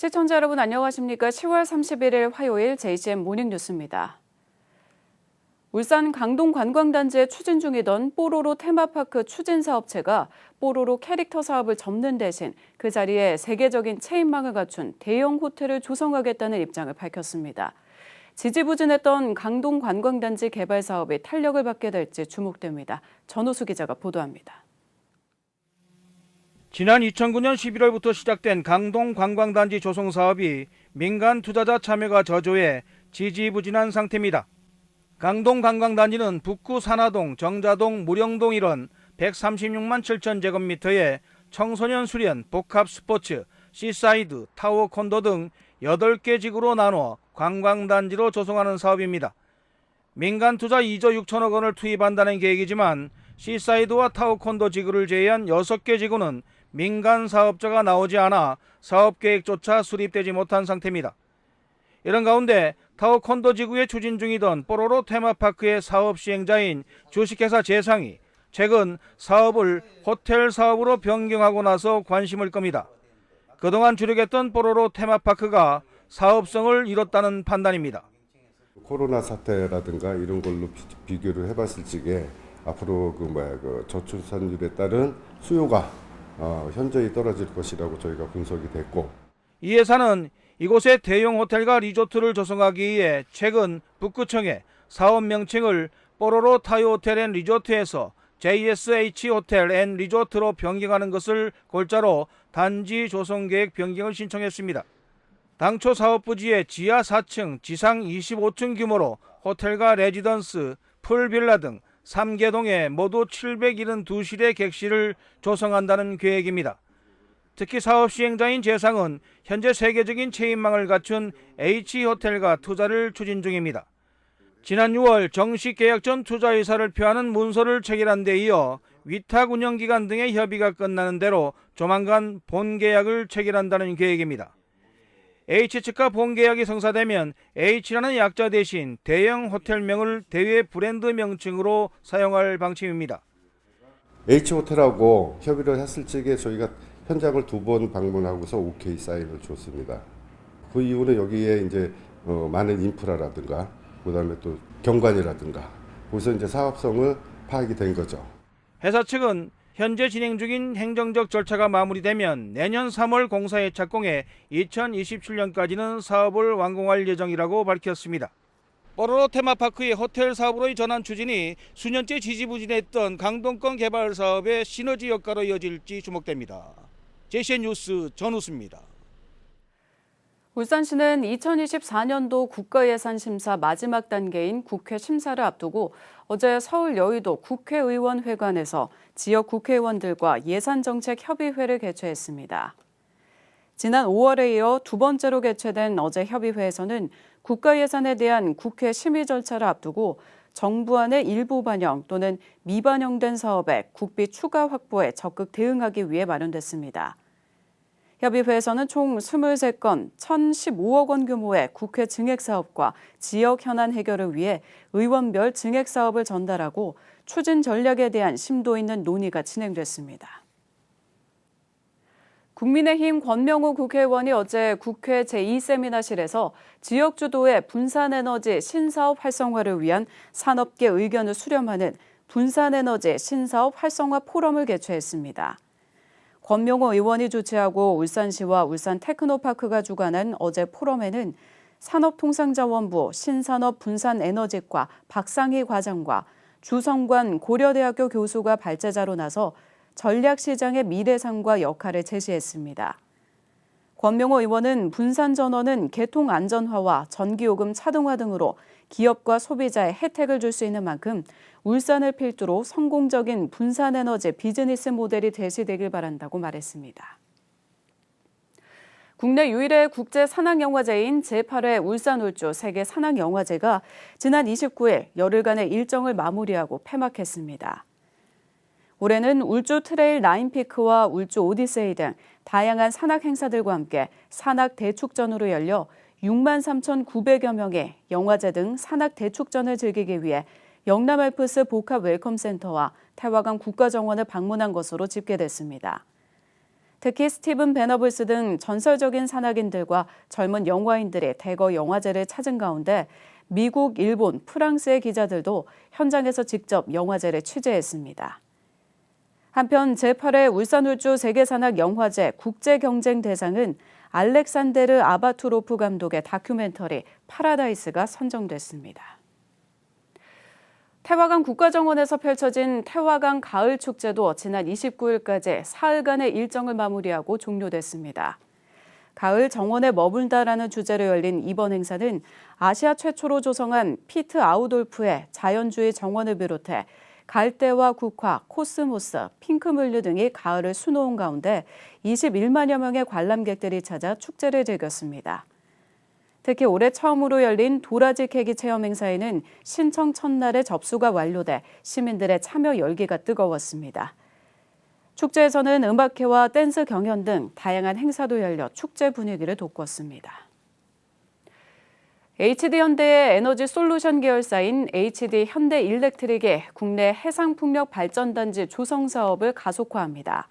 시청자 여러분 안녕하십니까? 10월 31일 화요일 JCM 모닝뉴스입니다. 울산 강동 관광단지에 추진 중이던 뽀로로 테마파크 추진사업체가 뽀로로 캐릭터 사업을 접는 대신 그 자리에 세계적인 체인망을 갖춘 대형 호텔을 조성하겠다는 입장을 밝혔습니다. 지지부진했던 강동 관광단지 개발 사업이 탄력을 받게 될지 주목됩니다. 전호수 기자가 보도합니다. 지난 2009년 11월부터 시작된 강동 관광단지 조성 사업이 민간 투자자 참여가 저조해 지지부진한 상태입니다. 강동 관광단지는 북구 산하동, 정자동, 무령동 일원 136만 7천 제곱미터의 청소년 수련, 복합 스포츠, 시사이드, 타워 콘도 등 8개 지구로 나눠 관광단지로 조성하는 사업입니다. 민간 투자 2조 6천억 원을 투입한다는 계획이지만 시사이드와 타워 콘도 지구를 제외한 6개 지구는 민간 사업자가 나오지 않아 사업계획조차 수립되지 못한 상태입니다. 이런 가운데 타워 콘도 지구에 추진 중이던 뽀로로 테마파크의 사업 시행자인 주식회사 제상이 최근 사업을 호텔 사업으로 변경하고 나서 관심을 끕니다. 그동안 주력했던 뽀로로 테마파크가 사업성을 잃었다는 판단입니다. 코로나 사태라든가 이런 걸로 비교를 해봤을 적에 앞으로 저출산율에 따른 수요가 현저히 떨어질 것이라고 저희가 분석이 됐고, 이 회사는 이곳에 대형 호텔과 리조트를 조성하기 위해 최근 북구청에 사업 명칭을 뽀로로 타요 호텔 앤 리조트에서 JSH 호텔 앤 리조트로 변경하는 것을 골자로 단지 조성 계획 변경을 신청했습니다. 당초 사업 부지에 지하 4층, 지상 25층 규모로 호텔과 레지던스, 풀빌라 등 3개동에 모두 772실의 객실을 조성한다는 계획입니다. 특히 사업 시행자인 제상은 현재 세계적인 체인망을 갖춘 H호텔과 투자를 추진 중입니다. 지난 6월 정식 계약 전 투자 의사를 표하는 문서를 체결한 데 이어 위탁 운영기간 등의 협의가 끝나는 대로 조만간 본계약을 체결한다는 계획입니다. H측과 본계약이 성사되면 H라는 약자 대신 대형 호텔명을 대외 브랜드 명칭으로 사용할 방침입니다. H호텔하고 협의를 했을 적에 저희가 현장을 2번 방문하고서 OK 사인을 줬습니다. 그 이유는 여기에 이제 많은 인프라라든가 그다음에 또 경관이라든가 그래서 이제 사업성을 파악이 된 거죠. 회사 측은 현재 진행 중인 행정적 절차가 마무리되면 내년 3월 공사에 착공해 2027년까지는 사업을 완공할 예정이라고 밝혔습니다. 뽀로로 테마파크의 호텔 사업으로의 전환 추진이 수년째 지지부진했던 강동권 개발 사업의 시너지 효과로 이어질지 주목됩니다. JCN 뉴스 전우수입니다. 울산시는 2024년도 국가예산심사 마지막 단계인 국회 심사를 앞두고 어제 서울 여의도 국회의원회관에서 지역 국회의원들과 예산정책협의회를 개최했습니다. 지난 5월에 이어 두 번째로 개최된 어제 협의회에서는 국가예산에 대한 국회 심의 절차를 앞두고 정부안의 일부 반영 또는 미반영된 사업에 국비 추가 확보에 적극 대응하기 위해 마련됐습니다. 협의회에서는 총 23건 1,015억 원 규모의 국회 증액사업과 지역 현안 해결을 위해 의원별 증액사업을 전달하고 추진 전략에 대한 심도 있는 논의가 진행됐습니다. 국민의힘 권명호 국회의원이 어제 국회 제2세미나실에서 지역 주도의 분산에너지 신사업 활성화를 위한 산업계 의견을 수렴하는 분산에너지 신사업 활성화 포럼을 개최했습니다. 권명호 의원이 주최하고 울산시와 울산테크노파크가 주관한 어제 포럼에는 산업통상자원부 신산업분산에너지과 박상희 과장과 주성관 고려대학교 교수가 발제자로 나서 전략시장의 미래상과 역할을 제시했습니다. 권명호 의원은 분산전원은 개통안전화와 전기요금 차등화 등으로 기업과 소비자의 혜택을 줄 수 있는 만큼 울산을 필두로 성공적인 분산에너지 비즈니스 모델이 제시되길 바란다고 말했습니다. 국내 유일의 국제 산악영화제인 제8회 울산울주 세계 산악영화제가 지난 29일 열흘간의 일정을 마무리하고 폐막했습니다. 올해는 울주 트레일 라인피크와 울주 오디세이 등 다양한 산악 행사들과 함께 산악 대축전으로 열려 63,900여 명의 영화제 등 산악 대축전을 즐기기 위해 영남알프스 복합 웰컴센터와 태화강 국가정원을 방문한 것으로 집계됐습니다. 특히 스티븐 베너블스 등 전설적인 산악인들과 젊은 영화인들이 대거 영화제를 찾은 가운데 미국, 일본, 프랑스의 기자들도 현장에서 직접 영화제를 취재했습니다. 한편 제8회 울산울주 세계산악영화제 국제경쟁대상은 알렉산데르 아바투로프 감독의 다큐멘터리 파라다이스가 선정됐습니다. 태화강 국가정원에서 펼쳐진 태화강 가을축제도 지난 29일까지 사흘간의 일정을 마무리하고 종료됐습니다. 가을 정원에 머물다라는 주제로 열린 이번 행사는 아시아 최초로 조성한 피트 아우돌프의 자연주의 정원을 비롯해 갈대와 국화, 코스모스, 핑크뮬류 등이 가을을 수놓은 가운데 21만여 명의 관람객들이 찾아 축제를 즐겼습니다. 특히 올해 처음으로 열린 도라지 캐기 체험 행사에는 신청 첫날에 접수가 완료돼 시민들의 참여 열기가 뜨거웠습니다. 축제에서는 음악회와 댄스 경연 등 다양한 행사도 열려 축제 분위기를 돋궜습니다. HD현대의 에너지 솔루션 계열사인 HD현대일렉트릭이 국내 해상풍력 발전단지 조성 사업을 가속화합니다.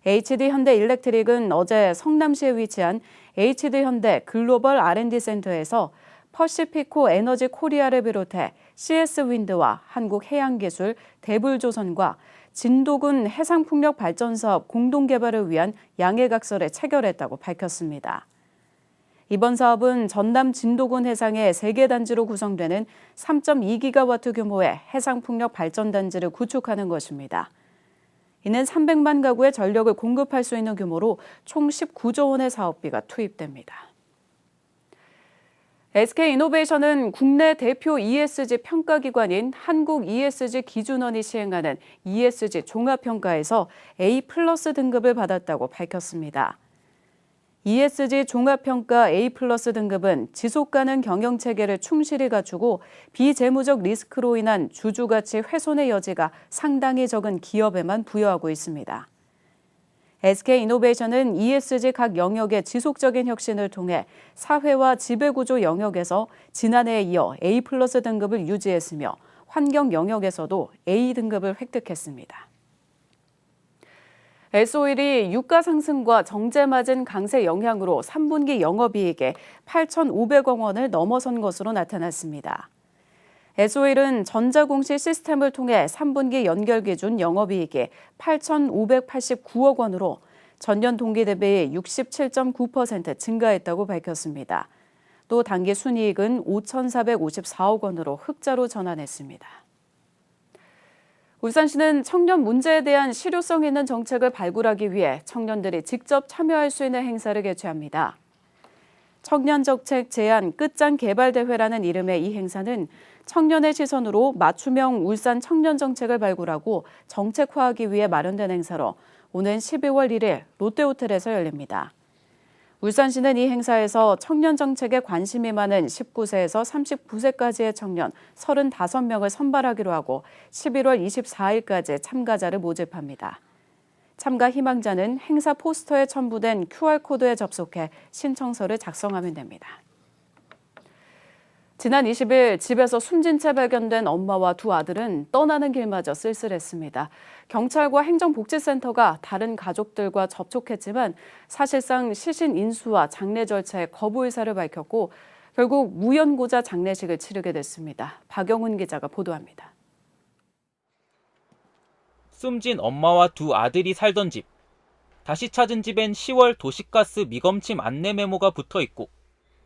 HD현대일렉트릭은 어제 성남시에 위치한 HD현대 글로벌 R&D 센터에서 퍼시피코 에너지 코리아를 비롯해 CS윈드와 한국해양기술, 대불조선과 진도군 해상풍력발전사업 공동개발을 위한 양해각서를 체결했다고 밝혔습니다. 이번 사업은 전남 진도군 해상의 3개 단지로 구성되는 3.2기가와트 규모의 해상풍력 발전단지를 구축하는 것입니다. 이는 300만 가구의 전력을 공급할 수 있는 규모로 총 19조 원의 사업비가 투입됩니다. SK이노베이션은 국내 대표 ESG 평가기관인 한국 ESG 기준원이 시행하는 ESG 종합평가에서 A+ 등급을 받았다고 밝혔습니다. ESG 종합평가 A+ 등급은 지속가능 경영체계를 충실히 갖추고 비재무적 리스크로 인한 주주가치 훼손의 여지가 상당히 적은 기업에만 부여하고 있습니다. SK이노베이션은 ESG 각 영역의 지속적인 혁신을 통해 사회와 지배구조 영역에서 지난해에 이어 A+ 등급을 유지했으며 환경 영역에서도 A 등급을 획득했습니다. S오일이 유가 상승과 정제 마진 강세 영향으로 3분기 영업이익에 8,500억 원을 넘어선 것으로 나타났습니다. S오일은 전자공시 시스템을 통해 3분기 연결 기준 영업이익이 8,589억 원으로 전년 동기 대비 67.9% 증가했다고 밝혔습니다. 또 당기 순이익은 5,454억 원으로 흑자로 전환했습니다. 울산시는 청년 문제에 대한 실효성 있는 정책을 발굴하기 위해 청년들이 직접 참여할 수 있는 행사를 개최합니다. 청년정책 제안 끝장 개발대회라는 이름의 이 행사는 청년의 시선으로 맞춤형 울산 청년정책을 발굴하고 정책화하기 위해 마련된 행사로 오는 12월 1일 롯데호텔에서 열립니다. 울산시는 이 행사에서 청년 정책에 관심이 많은 19세에서 39세까지의 청년 35명을 선발하기로 하고 11월 24일까지 참가자를 모집합니다. 참가 희망자는 행사 포스터에 첨부된 QR코드에 접속해 신청서를 작성하면 됩니다. 지난 20일 집에서 숨진 채 발견된 엄마와 두 아들은 떠나는 길마저 쓸쓸했습니다. 경찰과 행정복지센터가 다른 가족들과 접촉했지만 사실상 시신 인수와 장례 절차에 거부 의사를 밝혔고 결국 무연고자 장례식을 치르게 됐습니다. 박영훈 기자가 보도합니다. 숨진 엄마와 두 아들이 살던 집. 다시 찾은 집엔 10월 도시가스 미검침 안내 메모가 붙어 있고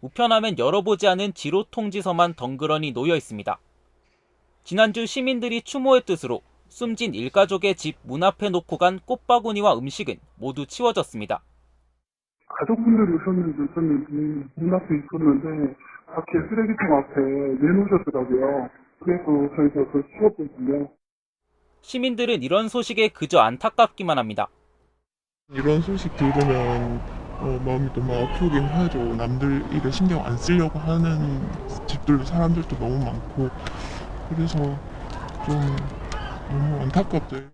우편함엔 열어보지 않은 지로 통지서만 덩그러니 놓여 있습니다. 지난주 시민들이 추모의 뜻으로 숨진 일가족의 집 문 앞에 놓고 간 꽃바구니와 음식은 모두 치워졌습니다. 가족분들이 오셨는데 저는 문 앞에 있었는데 밖에 쓰레기통 앞에 내놓으셨더라고요. 그래서 저희가 그걸 치웠거든요. 시민들은 이런 소식에 그저 안타깝기만 합니다. 이런 소식 들으면 마음이 너무 아프긴 하죠. 남들 일에 신경 안 쓰려고 하는 집들도 사람들도 너무 많고 그래서 좀 너무 안타깝죠.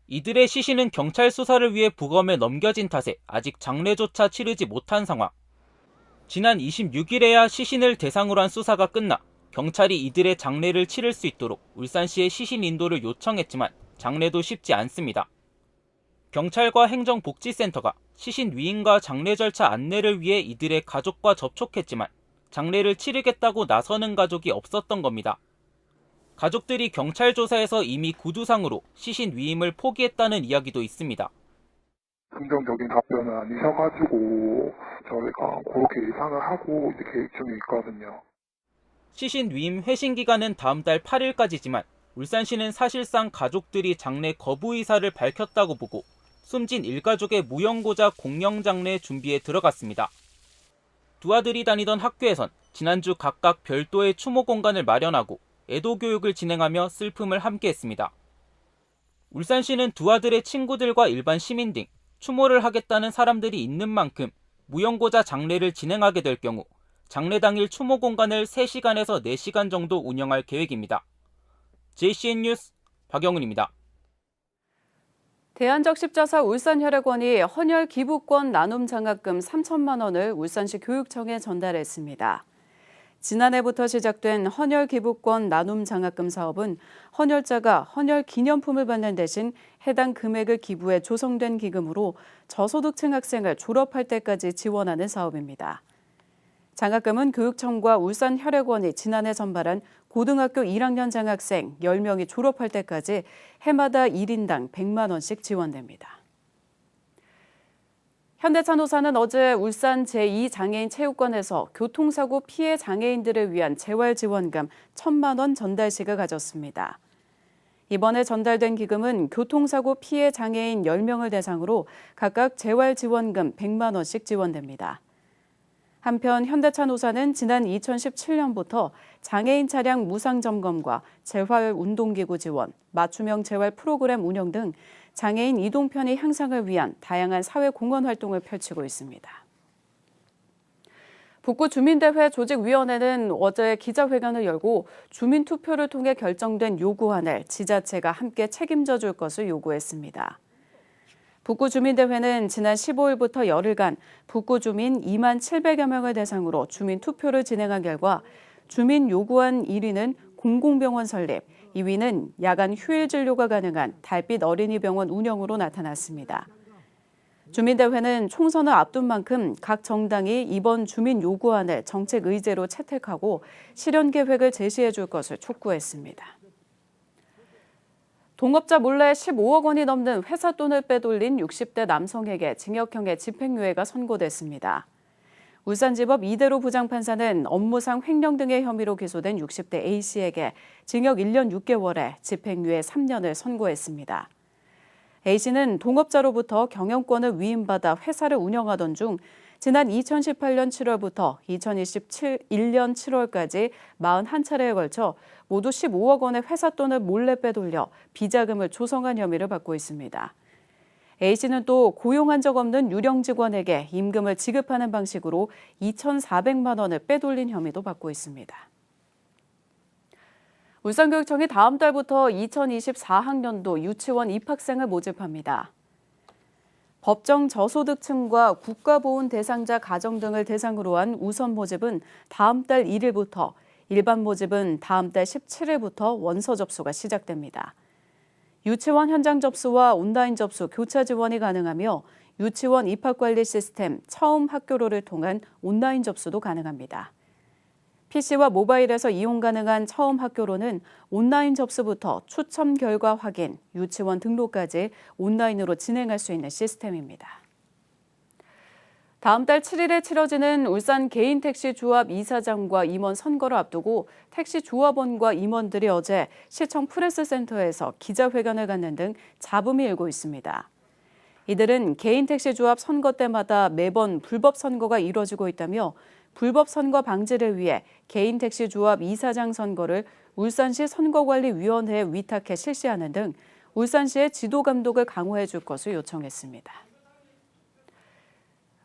이들의 시신은 경찰 수사를 위해 부검에 넘겨진 탓에 아직 장례조차 치르지 못한 상황. 지난 26일에야 시신을 대상으로 한 수사가 끝나 경찰이 이들의 장례를 치를 수 있도록 울산시에 시신 인도를 요청했지만 장례도 쉽지 않습니다. 경찰과 행정복지센터가 시신 위임과 장례 절차 안내를 위해 이들의 가족과 접촉했지만 장례를 치르겠다고 나서는 가족이 없었던 겁니다. 가족들이 경찰 조사에서 이미 구두상으로 시신 위임을 포기했다는 이야기도 있습니다. 긍정적인 답변은 아니셔가지고 저희가 그렇게 예상을 하고 이제 계획 중에 있거든요. 시신 위임 회신 기간은 다음 달 8일까지지만 울산시는 사실상 가족들이 장례 거부 의사를 밝혔다고 보고 숨진 일가족의 무용고자 공영장례 준비에 들어갔습니다. 두 아들이 다니던 학교에선 지난주 각각 별도의 추모 공간을 마련하고 애도 교육을 진행하며 슬픔을 함께했습니다. 울산시는 두 아들의 친구들과 일반 시민 등 추모를 하겠다는 사람들이 있는 만큼 무용고자 장례를 진행하게 될 경우 장례 당일 추모 공간을 3시간에서 4시간 정도 운영할 계획입니다. JCN 뉴스 박영훈입니다. 대한적십자사 울산혈액원이 헌혈 기부권 나눔 장학금 3천만 원을 울산시 교육청에 전달했습니다. 지난해부터 시작된 헌혈 기부권 나눔 장학금 사업은 헌혈자가 헌혈 기념품을 받는 대신 해당 금액을 기부해 조성된 기금으로 저소득층 학생을 졸업할 때까지 지원하는 사업입니다. 장학금은 교육청과 울산혈액원이 지난해 전발한 고등학교 1학년 장학생 10명이 졸업할 때까지 해마다 1인당 100만 원씩 지원됩니다. 현대차노사는 어제 울산 제2장애인체육관에서 교통사고 피해 장애인들을 위한 재활지원금 1,000만 원 전달식을 가졌습니다. 이번에 전달된 기금은 교통사고 피해 장애인 10명을 대상으로 각각 재활지원금 100만 원씩 지원됩니다. 한편 현대차노사는 지난 2017년부터 장애인 차량 무상 점검과 재활 운동기구 지원, 맞춤형 재활 프로그램 운영 등 장애인 이동 편의 향상을 위한 다양한 사회 공헌 활동을 펼치고 있습니다. 북구 주민대회 조직위원회는 어제 기자회견을 열고 주민투표를 통해 결정된 요구안을 지자체가 함께 책임져 줄 것을 요구했습니다. 북구 주민대회는 지난 15일부터 열흘간 북구 주민 2만 700여 명을 대상으로 주민투표를 진행한 결과 주민 요구안 1위는 공공병원 설립, 2위는 야간 휴일 진료가 가능한 달빛 어린이병원 운영으로 나타났습니다. 주민대회는 총선을 앞둔 만큼 각 정당이 이번 주민 요구안을 정책 의제로 채택하고 실현 계획을 제시해 줄 것을 촉구했습니다. 동업자 몰래 15억 원이 넘는 회사 돈을 빼돌린 60대 남성에게 징역형의 집행유예가 선고됐습니다. 울산지법 이대로 부장판사는 업무상 횡령 등의 혐의로 기소된 60대 A씨에게 징역 1년 6개월에 집행유예 3년을 선고했습니다. A씨는 동업자로부터 경영권을 위임받아 회사를 운영하던 중 지난 2018년 7월부터 2021년 7월까지 41차례에 걸쳐 모두 15억 원의 회사 돈을 몰래 빼돌려 비자금을 조성한 혐의를 받고 있습니다. A씨는 또 고용한 적 없는 유령 직원에게 임금을 지급하는 방식으로 2,400만 원을 빼돌린 혐의도 받고 있습니다. 울산교육청이 다음 달부터 2024학년도 유치원 입학생을 모집합니다. 법정 저소득층과 국가보훈 대상자 가정 등을 대상으로 한 우선 모집은 다음 달 1일부터, 일반 모집은 다음 달 17일부터 원서 접수가 시작됩니다. 유치원 현장 접수와 온라인 접수, 교차 지원이 가능하며 유치원 입학관리 시스템 처음 학교로를 통한 온라인 접수도 가능합니다. PC와 모바일에서 이용 가능한 처음 학교로는 온라인 접수부터 추첨 결과 확인, 유치원 등록까지 온라인으로 진행할 수 있는 시스템입니다. 다음 달 7일에 치러지는 울산 개인택시 조합 이사장과 임원 선거를 앞두고 택시 조합원과 임원들이 어제 시청 프레스센터에서 기자회견을 갖는 등 잡음이 일고 있습니다. 이들은 개인택시 조합 선거 때마다 매번 불법 선거가 이뤄지고 있다며 불법 선거 방지를 위해 개인택시 조합 이사장 선거를 울산시 선거관리위원회에 위탁해 실시하는 등 울산시의 지도 감독을 강화해 줄 것을 요청했습니다.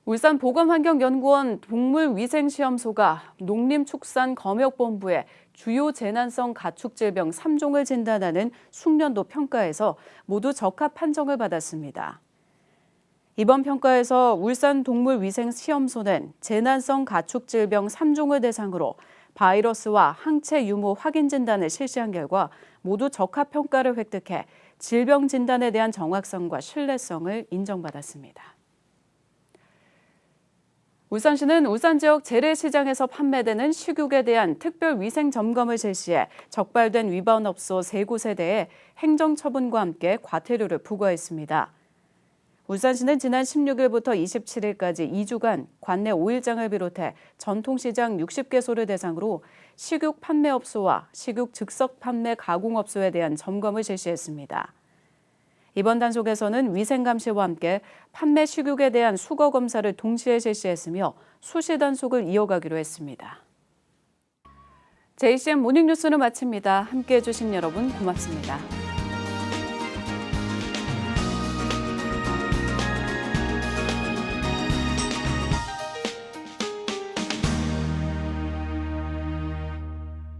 울산보건환경연구원 동물위생시험소가 농림축산검역본부의 주요 재난성 가축질병 3종을 진단하는 숙련도 평가에서 모두 적합 판정을 받았습니다. 이번 평가에서 울산동물위생시험소는 재난성 가축질병 3종을 대상으로 바이러스와 항체 유무 확인 진단을 실시한 결과 모두 적합 평가를 획득해 질병 진단에 대한 정확성과 신뢰성을 인정받았습니다. 울산시는 울산 지역 재래시장에서 판매되는 식육에 대한 특별 위생 점검을 실시해 적발된 위반업소 3곳에 대해 행정처분과 함께 과태료를 부과했습니다. 울산시는 지난 16일부터 27일까지 2주간 관내 5일장을 비롯해 전통시장 60개소를 대상으로 식육 판매업소와 식육 즉석 판매 가공업소에 대한 점검을 실시했습니다. 이번 단속에서는 위생감시와 함께 판매 식육에 대한 수거 검사를 동시에 실시했으며 수시 단속을 이어가기로 했습니다. JCN 모닝뉴스는 마칩니다. 함께해 주신 여러분 고맙습니다.